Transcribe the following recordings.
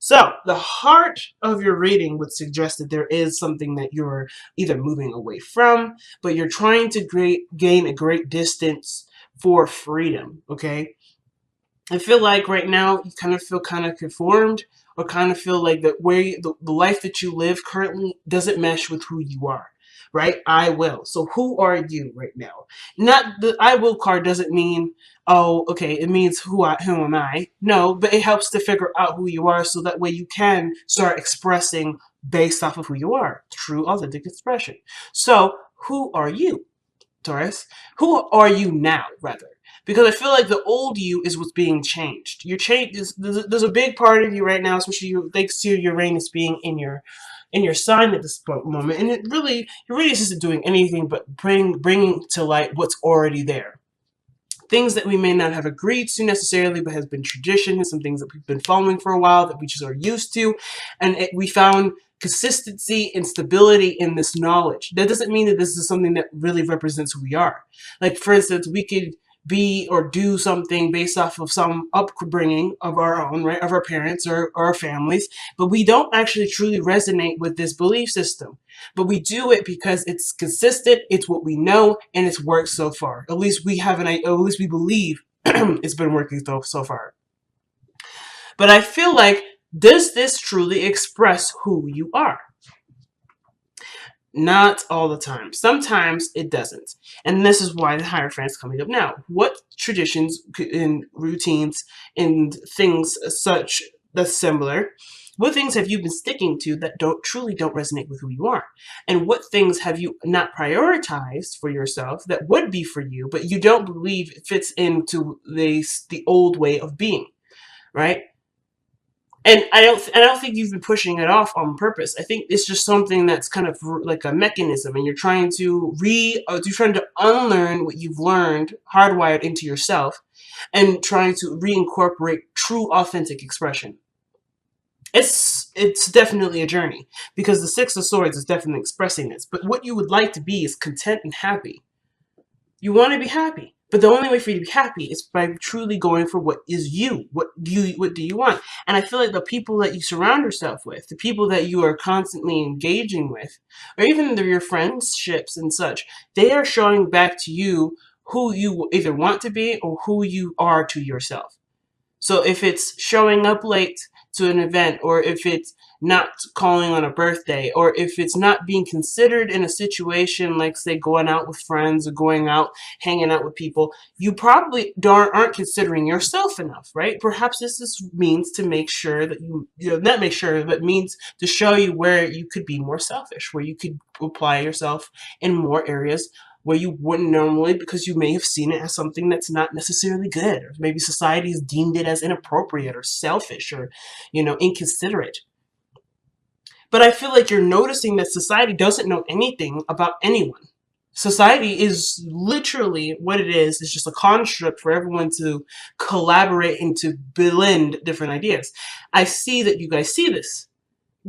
So, the heart of your reading would suggest that there is something that you're either moving away from, but you're trying to gain a great distance for freedom, okay? I feel like right now you kind of feel kind of conformed, or kind of feel like that where the life that you live currently doesn't mesh with who you are, right? I will. So who are you right now? Not the I will card doesn't mean, oh, okay, it means who am I? No, but it helps to figure out who you are so that way you can start expressing based off of who you are. True authentic expression. So who are you? Taurus, who are you now, rather? Because I feel like the old you is what's being changed. You're changed. There's a big part of you right now, especially thanks to Uranus being in your sign at this moment, and it really Uranus isn't doing anything but bringing to light what's already there. Things that we may not have agreed to necessarily, but has been tradition, and some things that we've been following for a while that we just are used to, and we found consistency and stability in this knowledge. That doesn't mean that this is something that really represents who we are. Like, for instance, we could be or do something based off of some upbringing of our own, right, of our parents or our families, but we don't actually truly resonate with this belief system. But we do it because it's consistent, it's what we know, and it's worked so far. At least we have at least we believe it's been working so far. But I feel like, does this truly express who you are? Not all the time. Sometimes it doesn't. And this is why the Hierophant is coming up now. What traditions and routines and things such that's similar, what things have you been sticking to that truly don't resonate with who you are? And what things have you not prioritized for yourself that would be for you, but you don't believe it fits into the old way of being, right? And I don't think you've been pushing it off on purpose. I think it's just something that's kind of like a mechanism, and you're trying to you're trying to unlearn what you've learned, hardwired into yourself, and trying to reincorporate true, authentic expression. It's definitely a journey, because the Six of Swords is definitely expressing this. But what you would like to be is content and happy. You want to be happy. But the only way for you to be happy is by truly going for what is you. What do you want? And I feel like the people that you surround yourself with, the people that you are constantly engaging with, or even your friendships and such, they are showing back to you who you either want to be or who you are to yourself. So if it's showing up late to an event, or if it's not calling on a birthday, or if it's not being considered in a situation like, say, going out with friends or going out, hanging out with people, you probably aren't considering yourself enough, right? Perhaps this is means to make sure that not make sure, but means to show you where you could be more selfish, where you could apply yourself in more areas where you wouldn't normally, because you may have seen it as something that's not necessarily good, or maybe society has deemed it as inappropriate or selfish or, inconsiderate. But I feel like you're noticing that society doesn't know anything about anyone. Society is literally what it is. It's just a construct for everyone to collaborate and to blend different ideas. I see that you guys see this,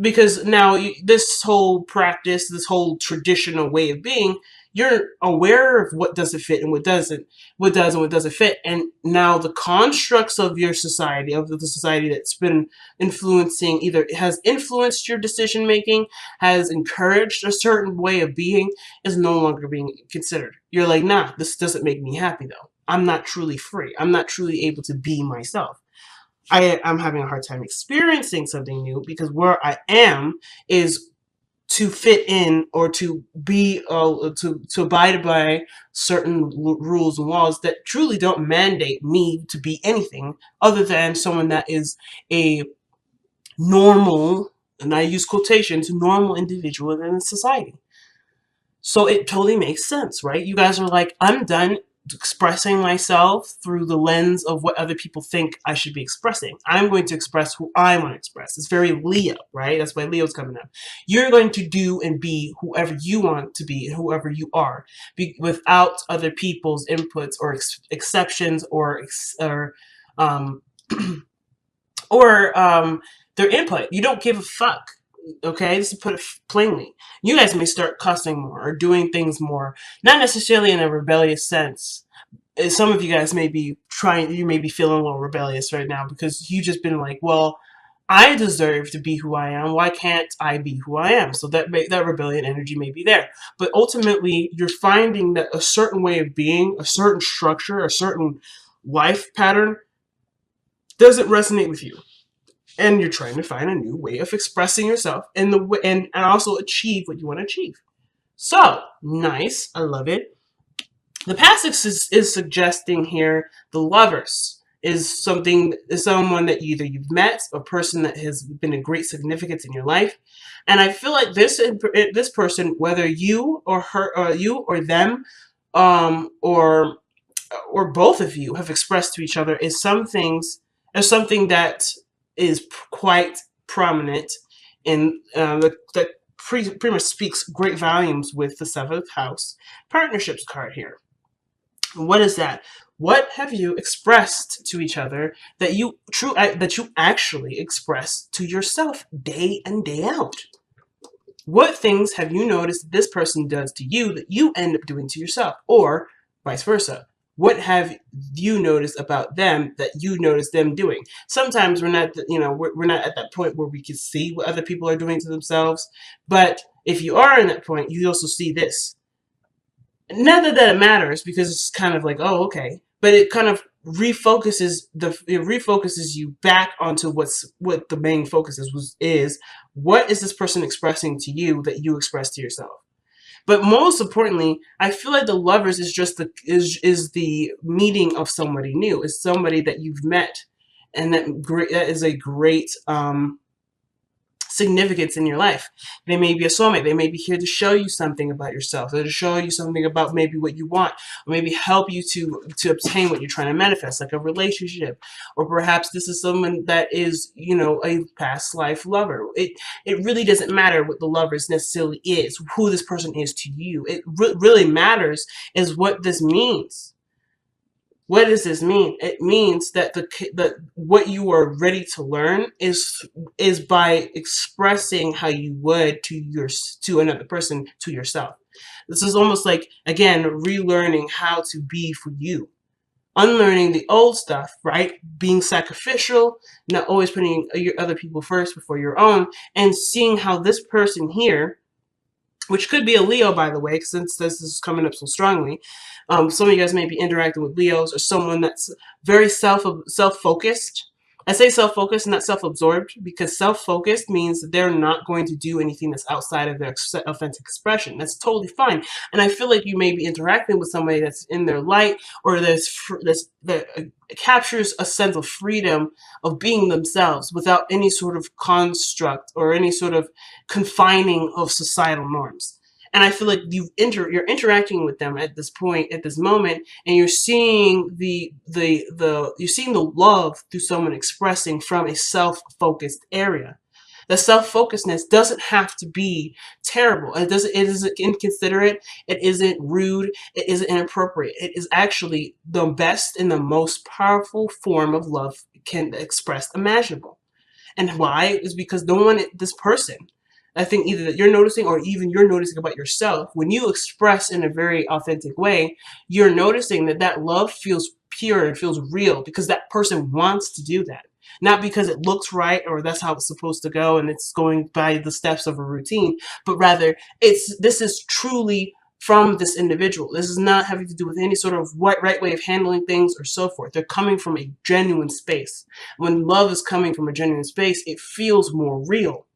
because now this whole practice, this whole traditional way of being, you're aware of what doesn't fit and what doesn't, what does and what doesn't fit. And now the constructs of your society, of the society that's been influencing, either has influenced your decision making, has encouraged a certain way of being, is no longer being considered. You're like, nah, this doesn't make me happy though. I'm not truly free. I'm not truly able to be myself. I'm having a hard time experiencing something new, because where I am is to fit in, or to be to abide by certain rules and laws that truly don't mandate me to be anything other than someone that is a normal, and I use quotations, normal individual in society. So it totally makes sense, right? You guys are like, I'm done expressing myself through the lens of what other people think I should be expressing. I'm going to express who I want to express. It's very Leo, right? That's why Leo's coming up. You're going to do and be whoever you want to be and whoever you are, without other people's inputs or exceptions um, or their input. You don't give a fuck. Okay, just to put it plainly, you guys may start cussing more or doing things more, not necessarily in a rebellious sense. Some of you guys may be feeling a little rebellious right now, because you just been like, well, I deserve to be who I am. Why can't I be who I am? So that rebellion energy may be there. But ultimately, you're finding that a certain way of being, a certain structure, a certain life pattern doesn't resonate with you. And you're trying to find a new way of expressing yourself and also achieve what you want to achieve. So, nice. I love it. The passage is suggesting here the lovers is someone that either you've met, a person that has been a great significance in your life, and I feel like this person, whether you or her, or you or them, or both of you have expressed to each other is something that is quite prominent in that pretty much speaks great volumes with the seventh house partnerships card here. What is that? What have you expressed to each other that you actually express to yourself day in day out? What things have you noticed this person does to you that you end up doing to yourself, or vice versa? What have you noticed about them that you notice them doing? Sometimes we're not at that point where we can see what other people are doing to themselves, but if you are in that point, you also see this. Not that it matters, because it's kind of like, oh, okay, but it kind of refocuses you back onto what the main focus is what is this person expressing to you that you express to yourself. But most importantly, I feel like the lovers is just the meeting of somebody new. It's somebody that you've met, and that is a great significance in your life. They may be a soulmate. They may be here to show you something about yourself, or to show you something about maybe what you want, or maybe help you to obtain what you're trying to manifest, like a relationship. Or perhaps this is someone that is, a past life lover. It really doesn't matter what the lovers necessarily is, who this person is to you. It really matters is what this means. What does this mean? It means that what you are ready to learn is by expressing how you would to another person, to yourself. This is almost like, again, relearning how to be for you, unlearning the old stuff, right? Being sacrificial, not always putting your other people first before your own, and seeing how this person here, which could be a Leo, by the way, since this is coming up so strongly. Some of you guys may be interacting with Leos, or someone that's very self-focused. I say self-focused, not self-absorbed, because self-focused means that they're not going to do anything that's outside of their authentic expression. That's totally fine. And I feel like you may be interacting with somebody that's in their light, or that captures a sense of freedom of being themselves without any sort of construct or any sort of confining of societal norms. And I feel like you're interacting with them at this point, at this moment, and you're seeing you're seeing the love through someone expressing from a self-focused area. The self-focusedness doesn't have to be terrible. It isn't inconsiderate. It isn't rude. It isn't inappropriate. It is actually the best and the most powerful form of love can express imaginable. And why? Is because this person, I think either that you're noticing, or even you're noticing about yourself, when you express in a very authentic way, you're noticing that love feels pure and feels real, because that person wants to do that. Not because it looks right, or that's how it's supposed to go and it's going by the steps of a routine, but rather this is truly from this individual. This is not having to do with any sort of right way of handling things or so forth. They're coming from a genuine space. When love is coming from a genuine space, it feels more real.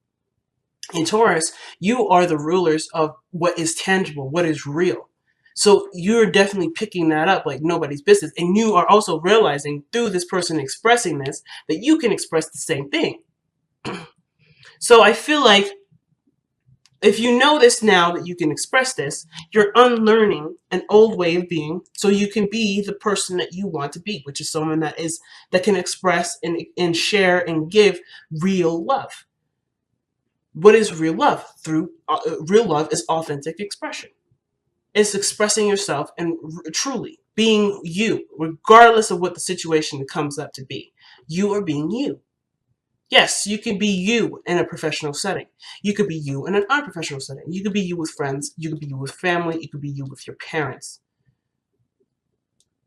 In Taurus, you are the rulers of what is tangible, what is real. So you're definitely picking that up like nobody's business. And you are also realizing through this person expressing this, that you can express the same thing. So I feel like if you know this now, that you can express this, you're unlearning an old way of being, so you can be the person that you want to be, which is someone that can express and share and give real love. What is real love? Real love is authentic expression. It's expressing yourself and truly being you, regardless of what the situation comes up to be. You are being you. Yes, you can be you in a professional setting. You could be you in an unprofessional setting. You could be you with friends. You could be you with family. You could be you with your parents.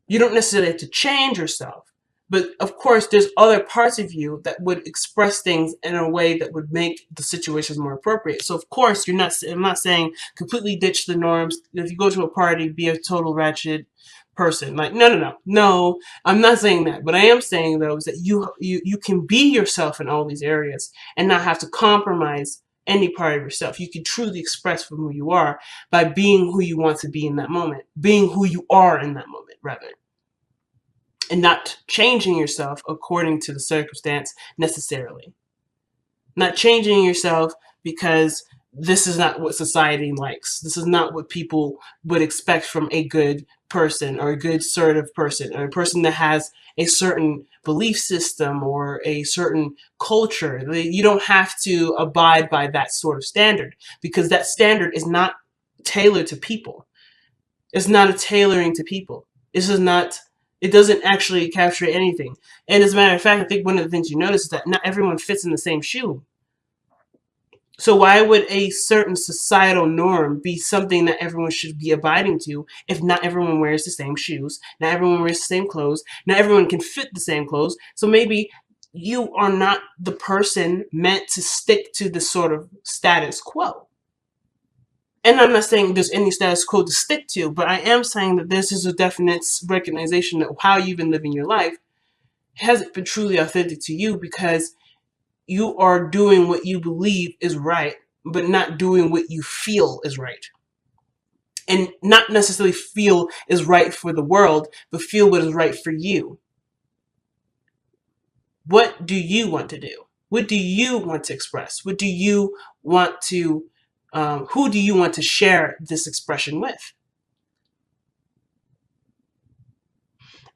You don't necessarily have to change yourself, But of course, there's other parts of you that would express things in a way that would make the situations more appropriate. So of course, I'm not saying completely ditch the norms. If you go to a party, be a total wretched person. Like, no, I'm not saying that. But I am saying, though, is that you can be yourself in all these areas and not have to compromise any part of yourself. You can truly express from who you are by being who you want to be in that moment, being who you are in that moment, rather, and not changing yourself according to the circumstance necessarily. Not changing yourself because this is not what society likes. This is not what people would expect from a good person, or a good assertive person, or a person that has a certain belief system or a certain culture. You don't have to abide by that sort of standard, because that standard is not tailored to people. It's not a tailoring to people. This is not, it doesn't actually capture anything. And as a matter of fact, I think one of the things you notice is that not everyone fits in the same shoe. So why would a certain societal norm be something that everyone should be abiding to if not everyone wears the same shoes, not everyone wears the same clothes, not everyone can fit the same clothes? So maybe you are not the person meant to stick to the sort of status quo. And I'm not saying there's any status quo to stick to, but I am saying that this is a definite recognition that how you've been living your life hasn't been truly authentic to you, because you are doing what you believe is right, but not doing what you feel is right. And not necessarily feel is right for the world, but feel what is right for you. What do you want to do? What do you want to express? What do you want to, who do you want to share this expression with?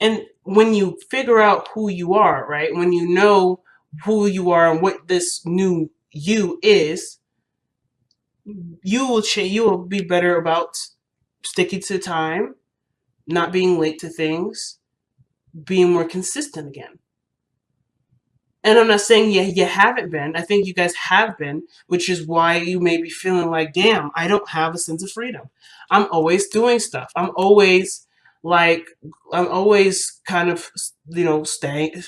And when you figure out who you are, right? When you know who you are and what this new you is, you will change. You will be better about sticking to time, not being late to things, being more consistent again. And I'm not saying you haven't been. I think you guys have been, which is why you may be feeling like, damn, I don't have a sense of freedom. I'm always doing stuff. Like, I'm always kind of, staying,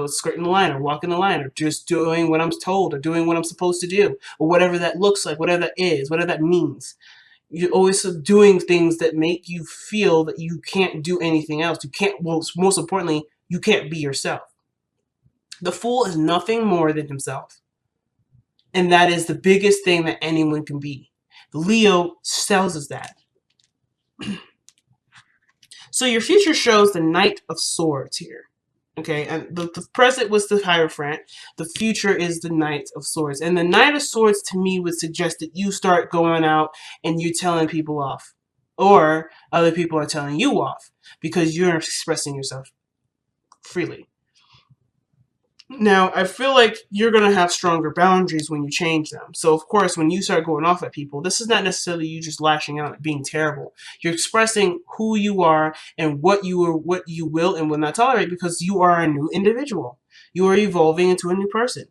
skirting the line or walking the line or just doing what I'm told or doing what I'm supposed to do, or whatever that looks like, whatever that is, whatever that means. You're always doing things that make you feel that you can't do anything else. You can't, well, most importantly, you can't be yourself. The fool is nothing more than himself. And that is the biggest thing that anyone can be. Leo tells us that. So your future shows the Knight of Swords here. Okay, and the present was the Hierophant. The future is the Knight of Swords. And the Knight of Swords to me would suggest that you start going out and you telling people off. Or other people are telling you off because you're expressing yourself freely. Now, I feel like you're going to have stronger boundaries when you change them. So, of course, when you start going off at people, this is not necessarily you just lashing out at being terrible. You're expressing who you are and what you will and will not tolerate, because you are a new individual. You are evolving into a new person.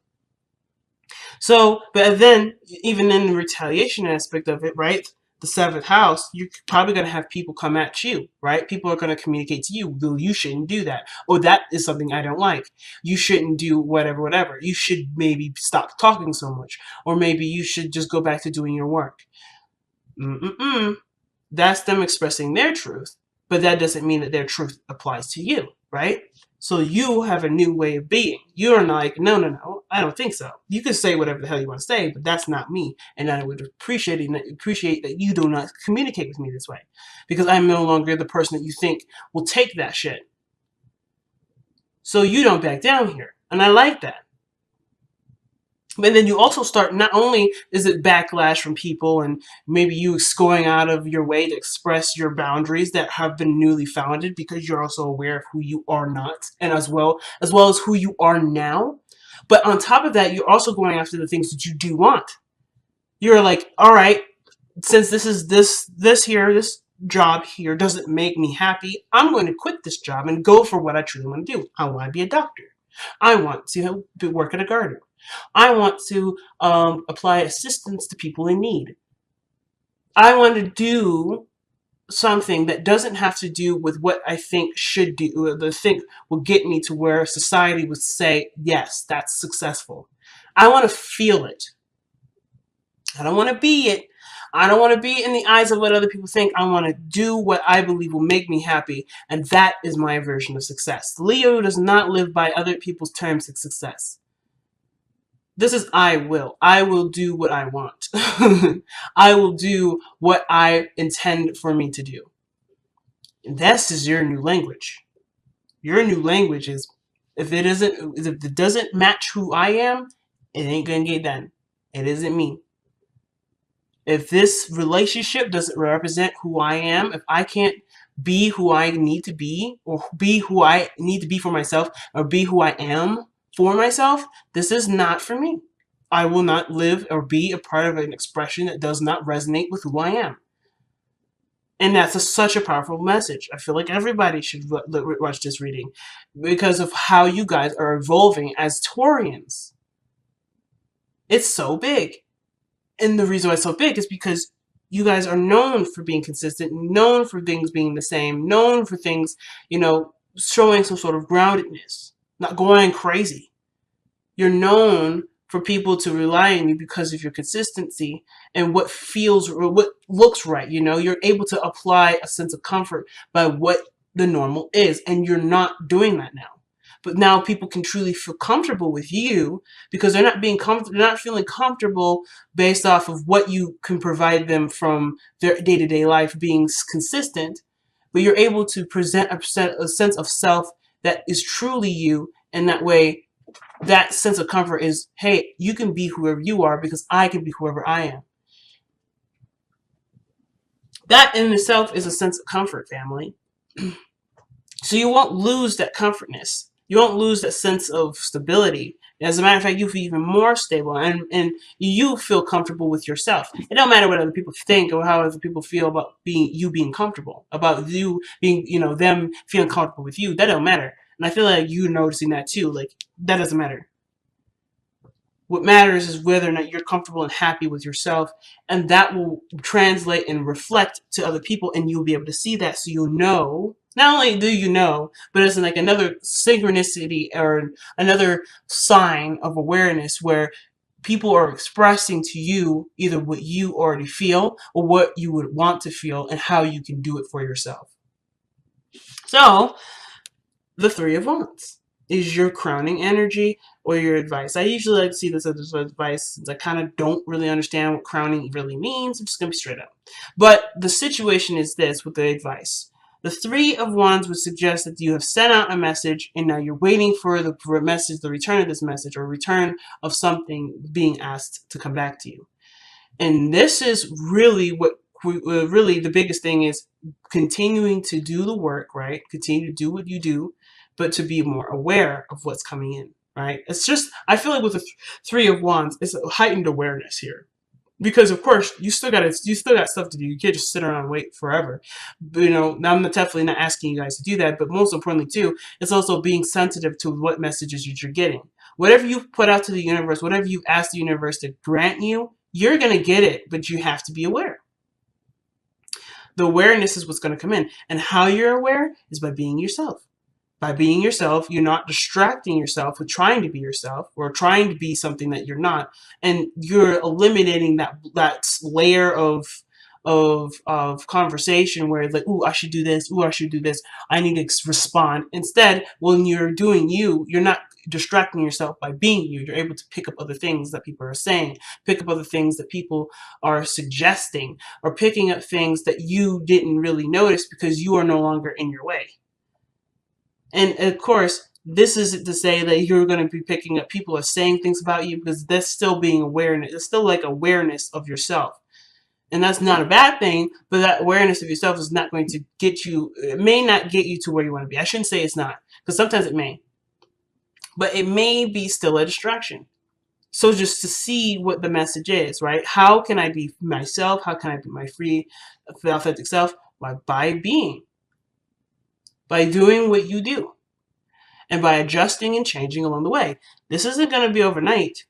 So, but then, even in the retaliation aspect of it, right? The seventh house, you're probably going to have people come at you, right? People are going to communicate to you, well, you shouldn't do that. Oh, that is something I don't like. You shouldn't do whatever. You should maybe stop talking so much. Or maybe you should just go back to doing your work. That's them expressing their truth, but that doesn't mean that their truth applies to you, right? So you have a new way of being. You're like, no, I don't think so. You can say whatever the hell you want to say, but that's not me. And I would appreciate that you do not communicate with me this way, because I'm no longer the person that you think will take that shit. So you don't back down here. And I like that. But then you also start, not only is it backlash from people and maybe you going out of your way to express your boundaries that have been newly founded, because you're also aware of who you are not, and as well as who you are now. But on top of that, you're also going after the things that you do want. You're like, all right, since this job here doesn't make me happy, I'm going to quit this job and go for what I truly want to do. I want to be a doctor. I want to work at a garden. I want to apply assistance to people in need. I want to do something that doesn't have to do with what I think should do, or the think will get me to where society would say, yes, that's successful. I want to feel it. I don't want to be it. I don't want to be in the eyes of what other people think. I want to do what I believe will make me happy. And that is my version of success. Leo does not live by other people's terms of success. This is I will. I will do what I want. I will do what I intend for me to do. And this is your new language. Your new language is, if it doesn't match who I am, it ain't gonna get done. It isn't me. If this relationship doesn't represent who I am, if I can't be who I need to be, or be who I need to be for myself, or be who I am for myself, this is not for me. I will not live or be a part of an expression that does not resonate with who I am. And that's such a powerful message. I feel like everybody should watch this reading because of how you guys are evolving as Taurians. It's so big. And the reason why it's so big is because you guys are known for being consistent, known for things being the same, known for things, showing some sort of groundedness, not going crazy. You're known for people to rely on you because of your consistency and what feels or what looks right. You're able to apply a sense of comfort by what the normal is, and you're not doing that now. But now people can truly feel comfortable with you because they're not feeling comfortable based off of what you can provide them from their day-to-day life being consistent. But you're able to present a sense of self that is truly you, and that way that sense of comfort is, hey, you can be whoever you are because I can be whoever I am. That in itself is a sense of comfort, family. So you won't lose that comfortness. You won't lose that sense of stability. As a matter of fact, you feel even more stable, and you feel comfortable with yourself. It don't matter what other people think or how other people feel about being comfortable, about you being, them feeling comfortable with you. That don't matter. And I feel like you're noticing that too. Like, that doesn't matter. What matters is whether or not you're comfortable and happy with yourself, and that will translate and reflect to other people, and you'll be able to see that, so you'll know. Not only do you know, but it's like another synchronicity or another sign of awareness where people are expressing to you either what you already feel or what you would want to feel and how you can do it for yourself. So, the Three of Wands is your crowning energy or your advice. I usually like to see this as advice since I kind of don't really understand what crowning really means. I'm just going to be straight up. But the situation is this with the advice. The Three of Wands would suggest that you have sent out a message and now you're waiting for the message, the return of this message, or return of something being asked to come back to you. And this is really what really the biggest thing is, continuing to do the work, right? Continue to do what you do, but to be more aware of what's coming in, right? It's just, I feel like with the Three of Wands, it's a heightened awareness here. Because of course you still got stuff to do. You can't just sit around and wait forever. But, I'm definitely not asking you guys to do that. But most importantly too, it's also being sensitive to what messages you're getting. Whatever you put out to the universe, whatever you ask the universe to grant you, you're gonna get it. But you have to be aware. The awareness is what's going to come in, and how you're aware is by being yourself. By being yourself, you're not distracting yourself with trying to be yourself or trying to be something that you're not, and you're eliminating that layer of conversation where it's like, ooh, I should do this, ooh, I should do this, I need to respond. Instead, when you're doing you, you're not distracting yourself by being you. You're able to pick up other things that people are saying, pick up other things that people are suggesting, or picking up things that you didn't really notice because you are no longer in your way. And of course, this isn't to say that you're going to be picking up people are saying things about you, because that's still being awareness. It's still like awareness of yourself. And that's not a bad thing, but that awareness of yourself is not going to get you, it may not get you to where you want to be. I shouldn't say it's not, because sometimes it may. But it may be still a distraction. So just to see what the message is, right? How can I be myself? How can I be my free, authentic self? By being. By doing what you do. And by adjusting and changing along the way. This isn't going to be overnight.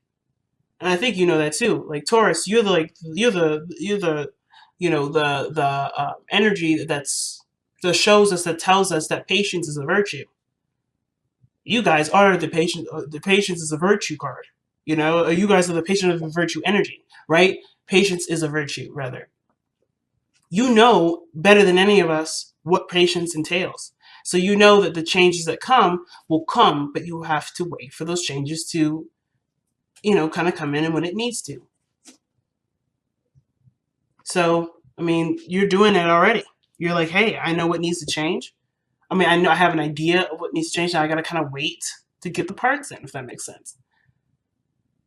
And I think you know that too. Like Taurus, you're the the energy that shows us, that tells us that patience is a virtue. You guys are the patient. The patience is a virtue card. You guys are the patient of the virtue energy, right? Patience is a virtue, rather. You know better than any of us what patience entails. So you know that the changes that come will come, but you have to wait for those changes to, kind of come in and when it needs to. So, I mean, you're doing it already. You're like, hey, I know what needs to change. I mean, I know I have an idea of what needs to change. Now I got to kind of wait to get the parts in, if that makes sense.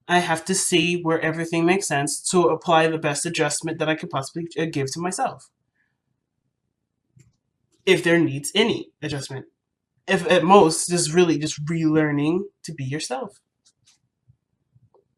I have to see where everything makes sense to apply the best adjustment that I could possibly give to myself. If there needs any adjustment. If at most, just really just relearning to be yourself.